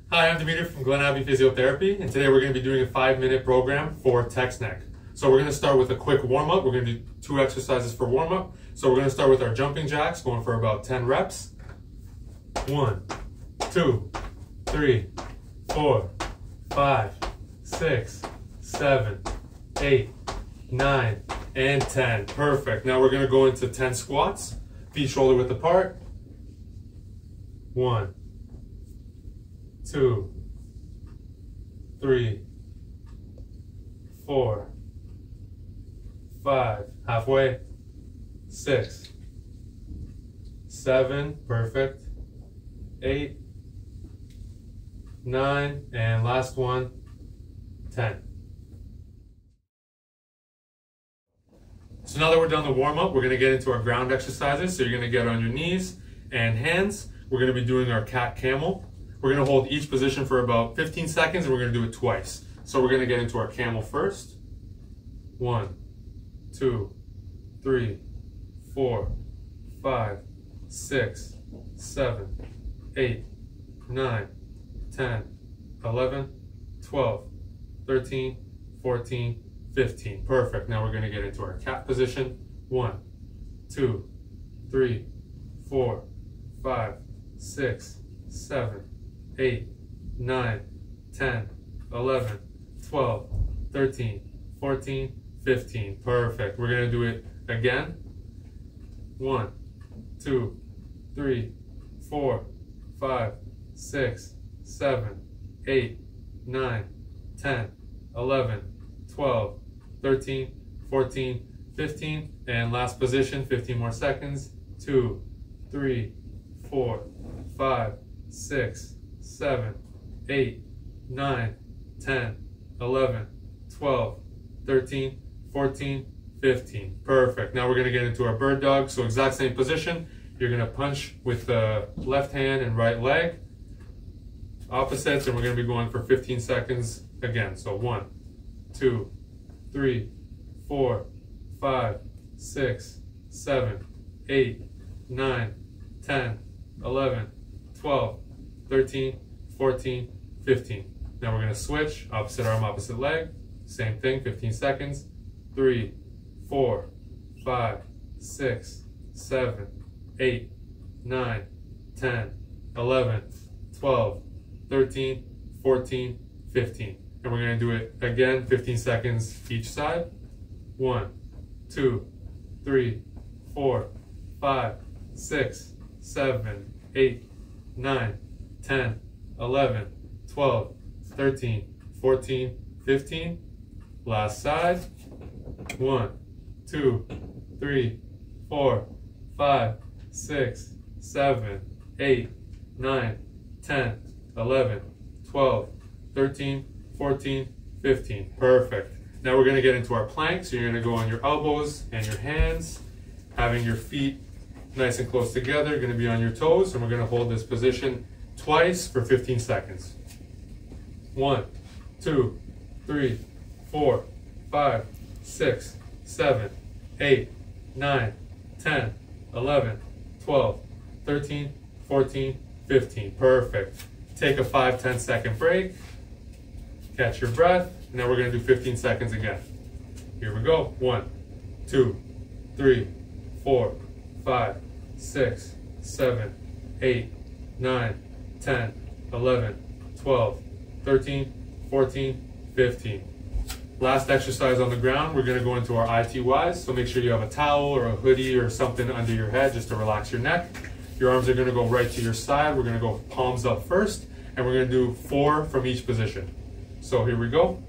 Hi, I'm Dimitri from Glen Abbey Physiotherapy, and today we're going to be doing a 5-minute program for text neck. So we're going to start with a quick warm-up. We're going to do 2 exercises for warm-up. So we're going to start with our jumping jacks, going for about 10 reps. 1, 2, 3, 4, 5, 6, 7, 8, 9, and 10. Perfect. Now we're going to go into 10 squats, feet shoulder width apart. 1, 2, 3, 4, 5, halfway, 6, 7, perfect, 8, 9, and last one, 10. So now that we're done the warm-up, we're going to get into our ground exercises. So you're going to get on your knees and hands. We're going to be doing our Cat-Camel. We're going to hold each position for about 15 seconds and we're going to do it twice. So we're going to get into our camel first. 1, 2, 3, 4, 5, 6, 7, 8, 9, 10, 11, 12, 13, 14, 15. Perfect. Now we're going to get into our cat position. 1, 2, 3, 4, 5, 6, 7, 8, 9, 10, 11, 12, 13, 14, 15. Perfect. We're going to do it again. 1, 2, 3, 4, 5, 6, 7, 8, 9, 10, 11, 12, 13, 14, 15. And last position, 15 more seconds. 2, 3, 4, 5, 6, 7, 8, 9, 10, 11, 12, 13, 14, 15. Perfect. Now we're going to get into our bird dog. So exact same position. You're going to punch with the left hand and right leg. Opposites, and we're going to be going for 15 seconds again. So 1, 2, 3, 4, 5, 6, 7, 8, 9, 10, 11, 12, 13, 14, 15. Now we're going to switch, opposite arm, opposite leg. Same thing, 15 seconds. 3, 4, 5, 6, 7, 8, 9, 10, 11, 12, 13, 14, 15. And we're going to do it again, 15 seconds each side. 1, 2, 3, 4, 5, 6, 7, 8, 9, 10, 11, 12, 13, 14, 15. Last side. 1, 2, 3, 4, 5, 6, 7, 8, 9, 10, 11, 12, 13, 14, 15. Perfect. Now we're going to get into our plank. So you're going to go on your elbows and your hands, having your feet nice and close together. You're going to be on your toes, and we're going to hold this position twice for 15 seconds. 1, 2, 3, 4, 5, 6, 7, 8, 9, 10, 11, 12, 13, 14, 15. Perfect. Take a 5-10 second break. Catch your breath. And now we're going to do 15 seconds again. Here we go. 1, 2, 3, 4, 5, 6, 7, 8, 9, 10, 11, 12, 13, 14, 15. Last exercise on the ground, we're going to go into our ITYs. So make sure you have a towel or a hoodie or something under your head just to relax your neck. Your arms are going to go right to your side. We're going to go palms up first, and we're going to do 4 from each position. So here we go.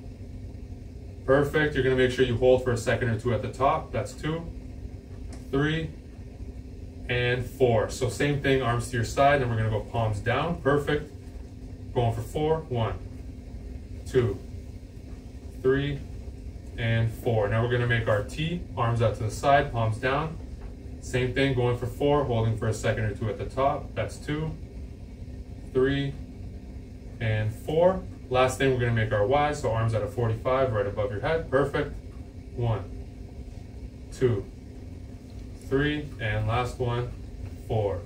Perfect. You're going to make sure you hold for a second or 2 at the top. That's 2, 3, and 4. So same thing, arms to your side, and we're going to go palms down. Perfect. Going for 4. 1, 2, 3, and 4. Now we're going to make our T, arms out to the side, palms down. Same thing, going for 4, holding for a second or 2 at the top. That's 2, 3, and 4. Last thing, we're going to make our Y, so arms at a 45 right above your head. Perfect. 1, 2, 3, and last one, 4.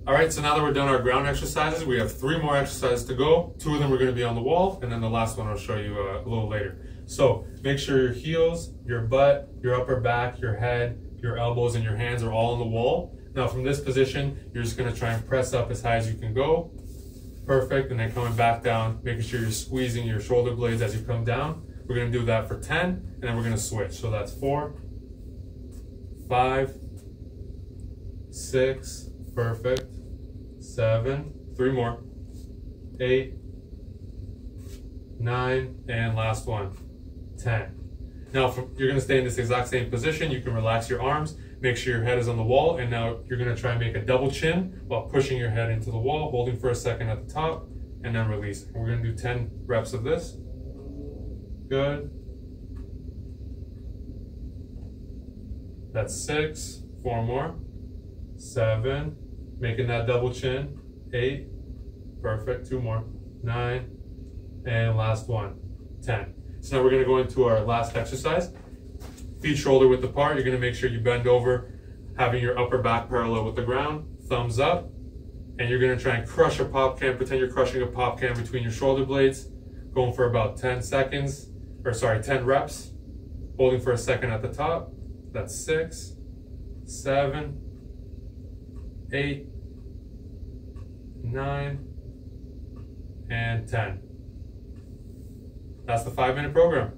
All right, so now that we're done our ground exercises, we have 3 more exercises to go. 2 of them are going to be on the wall, and then the last one I'll show you a little later. So make sure your heels, your butt, your upper back, your head, your elbows, and your hands are all on the wall. Now from this position, you're just going to try and press up as high as you can go. Perfect, and then coming back down, making sure you're squeezing your shoulder blades as you come down. We're going to do that for 10, and then we're going to switch. So that's 4, 5, 6, perfect, 7, 3 more, 8, 9, and last one, 10. Now you're going to stay in this exact same position. You can relax your arms, make sure your head is on the wall, and now you're going to try and make a double chin while pushing your head into the wall, holding for a second at the top, and then releasing. We're going to do 10 reps of this. Good. That's 6, 4 more, 7, making that double chin, 8, perfect, 2 more, 9, and last one, 10. So now we're going to go into our last exercise. Feet shoulder width apart. You're going to make sure you bend over, having your upper back parallel with the ground, thumbs up, and you're going to try and crush a pop can. Pretend you're crushing a pop can between your shoulder blades, going for about 10 reps, holding for a second at the top. That's 6, 7, 8, 9, and 10. That's the 5-minute program.